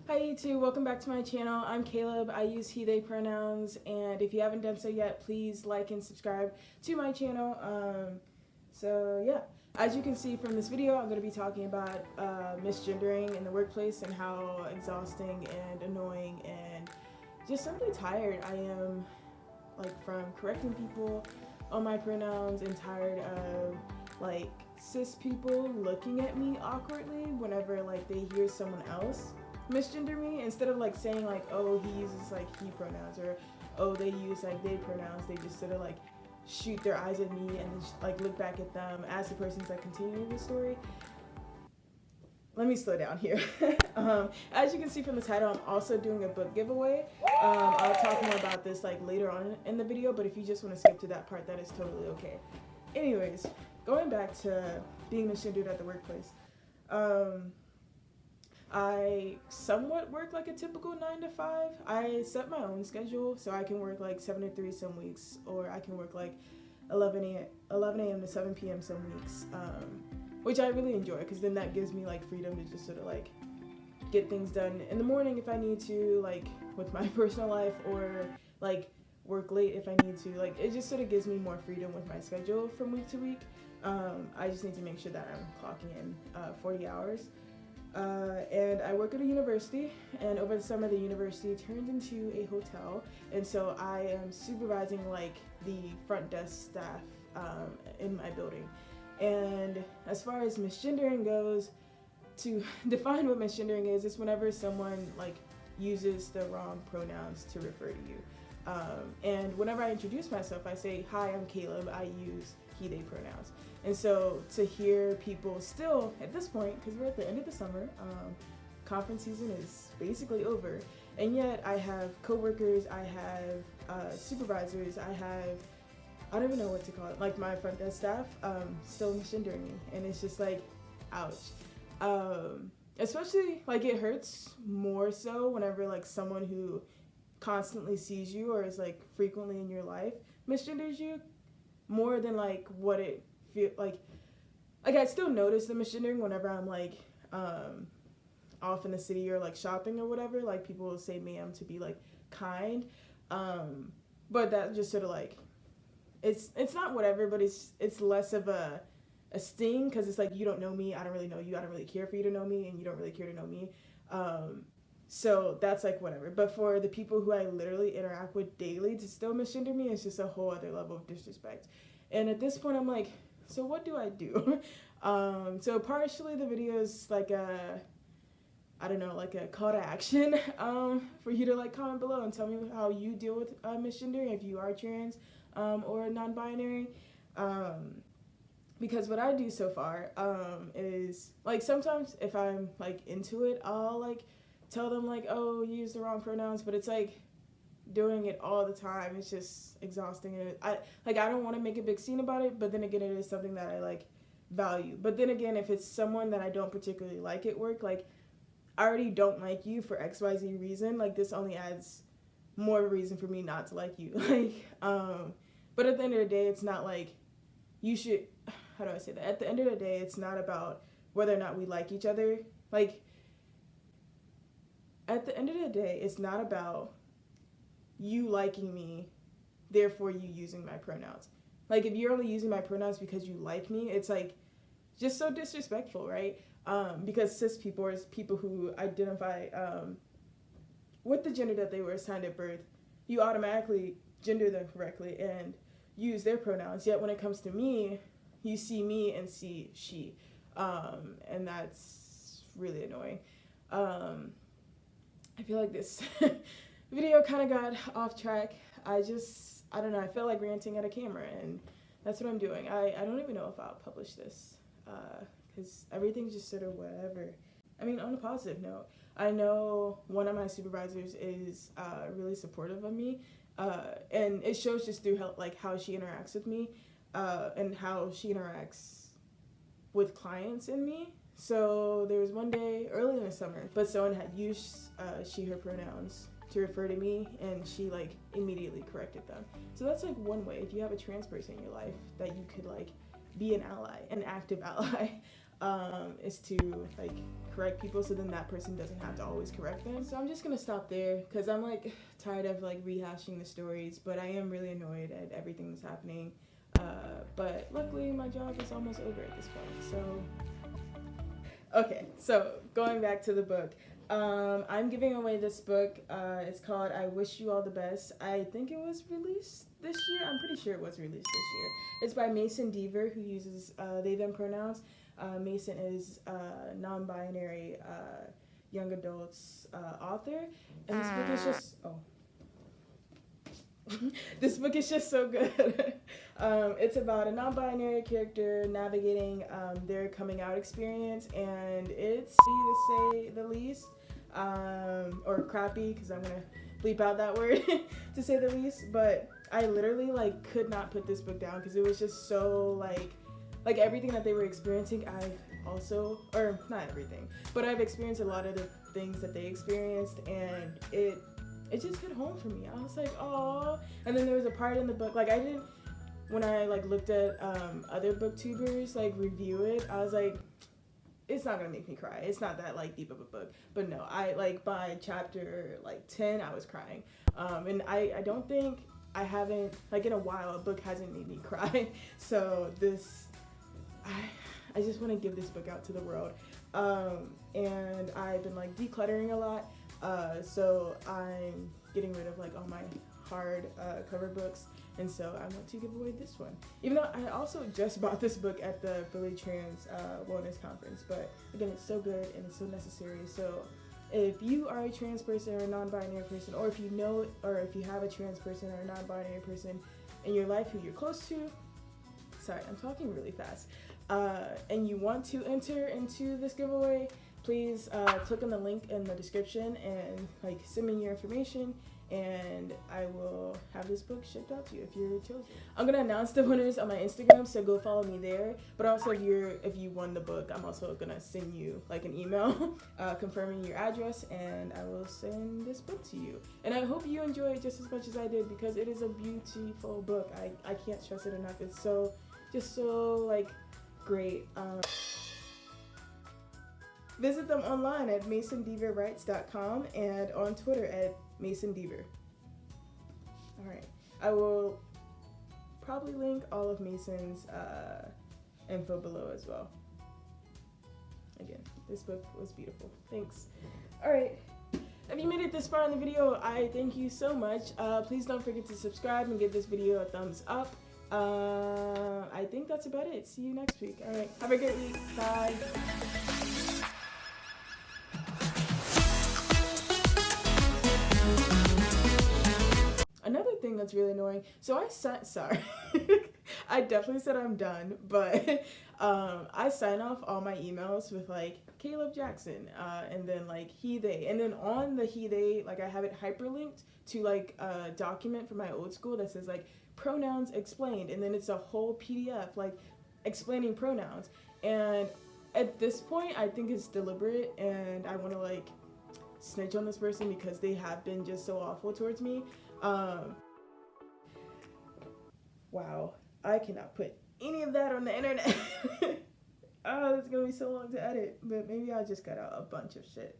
Hi YouTube, welcome back to my channel. I'm Caleb. I use he, they pronouns, and if you haven't done so yet, please like and subscribe to my channel. So yeah, as you can see from this video, I'm going to be talking about misgendering in the workplace and how exhausting and annoying and just simply tired I am from correcting people on my pronouns, and tired of cis people looking at me awkwardly whenever they hear someone else misgender me, instead of saying oh, he uses he pronouns, or oh, they use they pronouns. They just sort of shoot their eyes at me and then look back at them as the person's continuing the story. Let me slow down here. As you can see from the title, I'm also doing a book giveaway. I'll talk more about this later on in the video, but if you just want to skip to that part, that is totally okay. Anyways, going back to being misgendered at the workplace. I somewhat work a typical 9 to 5. I set my own schedule, so I can work 7 to 3 some weeks, or I can work 11 a.m. to 7 p.m. some weeks, which I really enjoy, because then that gives me freedom to just sort of get things done in the morning if I need to, with my personal life, or work late if I need to. It just sort of gives me more freedom with my schedule from week to week. I just need to make sure that I'm clocking in 40 hours. And I work at a university, and over the summer the university turned into a hotel, and so I am supervising the front desk staff in my building. And as far as misgendering goes, to define what misgendering is, it's whenever someone uses the wrong pronouns to refer to you. And whenever I introduce myself, I say, hi, I'm Caleb, I use he, they pronouns. And so to hear people still, at this point, because we're at the end of the summer, conference season is basically over, and yet I have coworkers, I have supervisors, I don't even know what to call it, my front desk staff, still misgendering me, and it's just ouch. Especially, it hurts more so whenever someone who constantly sees you or is frequently in your life misgenders you, more than what it feel I still notice the misgendering whenever I'm off in the city or shopping or whatever. People will say ma'am to be kind, but that just sort of it's not whatever, but it's less of a sting, because it's you don't know me, I don't really know you, I don't really care for you to know me, and you don't really care to know me. So that's whatever. But for the people who I literally interact with daily to still misgender me, it's just a whole other level of disrespect. And at this point, I'm so what do I do? So partially the video is I don't know, a call to action for you to comment below and tell me how you deal with misgendering, if you are trans or non-binary. Because what I do so far is sometimes if I'm into it, I'll tell them oh, you use the wrong pronouns, but it's doing it all the time, it's just exhausting. And I don't want to make a big scene about it, but then again, it is something that I value. But then again, if it's someone that I don't particularly like at work, I already don't like you for XYZ reason, this only adds more reason for me not to like you. But at the end of the day, it's not you should, how do I say that? At the end of the day, it's not about whether or not we like each other. At the end of the day, it's not about you liking me, therefore you using my pronouns. If you're only using my pronouns because you like me, it's just so disrespectful, right? Because cis people, or people who identify with the gender that they were assigned at birth, you automatically gender them correctly and use their pronouns. Yet when it comes to me, you see me and see she, and that's really annoying. I feel like this video kind of got off track. I don't know, I feel like ranting at a camera, and that's what I'm doing. I don't even know if I'll publish this, because everything's just sort of whatever. I mean, on a positive note, I know one of my supervisors is really supportive of me, and it shows just through how she interacts with me, and how she interacts with clients and me. So there was one day early in the summer, but someone had used she, her pronouns to refer to me, and she immediately corrected them. So that's one way, if you have a trans person in your life, that you could be an ally, an active ally. is to like correct people, so then that person doesn't have to always correct them. So I'm just gonna stop there because I'm like tired of like rehashing the stories, but I am really annoyed at everything that's happening. But luckily my job is almost over at this point. So okay, so going back to the book. I'm giving away this book. It's called I Wish You All the Best. I think it was released this year. I'm pretty sure it was released this year. It's by Mason Deaver, who uses they, them pronouns. Mason is a non-binary young adults author. And this book is just, this book is just so good. It's about a non-binary character navigating their coming out experience, and it's, to say the least, or crappy, because I'm gonna bleep out that word, to say the least. But I literally like could not put this book down because it was just so like everything that they were experiencing. I've also, or not everything, but I've experienced a lot of the things that they experienced, and it just hit home for me. I was like, oh. And then there was a part in the book, like I didn't, when I like looked at other booktubers like review it, I was like, it's not gonna make me cry. It's not that like deep of a book. But no, I like by chapter like 10, I was crying. And I don't think I haven't, like in a while, a book hasn't made me cry. So this, I just want to give this book out to the world. And I've been like decluttering a lot. So I'm getting rid of like all my hard cover books, and so I want to give away this one, even though I also just bought this book at the Philly Trans Wellness Conference. But again, it's so good and it's so necessary. So if you are a trans person or a non-binary person, or if you know, or if you have a trans person or a non-binary person in your life who you're close to, sorry, I'm talking really fast, and you want to enter into this giveaway, please click on the link in the description and like send me your information, and I will have this book shipped out to you if you're chosen. I'm gonna announce the winners on my Instagram, so go follow me there. But also if you won the book, I'm also gonna send you like an email confirming your address, and I will send this book to you. And I hope you enjoy it just as much as I did, because it is a beautiful book. I can't stress it enough. It's just so like great. Visit them online at masondeaverwrites.com and on Twitter at masondeaver. Alright, I will probably link all of Mason's info below as well. Again, this book was beautiful. Thanks. Alright, if you made it this far in the video, I thank you so much. Please don't forget to subscribe and give this video a thumbs up. I think that's about it. See you next week. Alright, have a great week. Bye. Another thing that's really annoying, so sorry, I definitely said I'm done, but I sign off all my emails with like Caleb Jackson, and then like he, they, and then on the he, they, like I have it hyperlinked to like a document from my old school that says like pronouns explained, and then it's a whole PDF like explaining pronouns. And at this point I think it's deliberate, and I want to like snitch on this person because they have been just so awful towards me. Wow, I cannot put any of that on the internet. Oh, it's gonna be so long to edit, but maybe I'll just cut out a bunch of shit.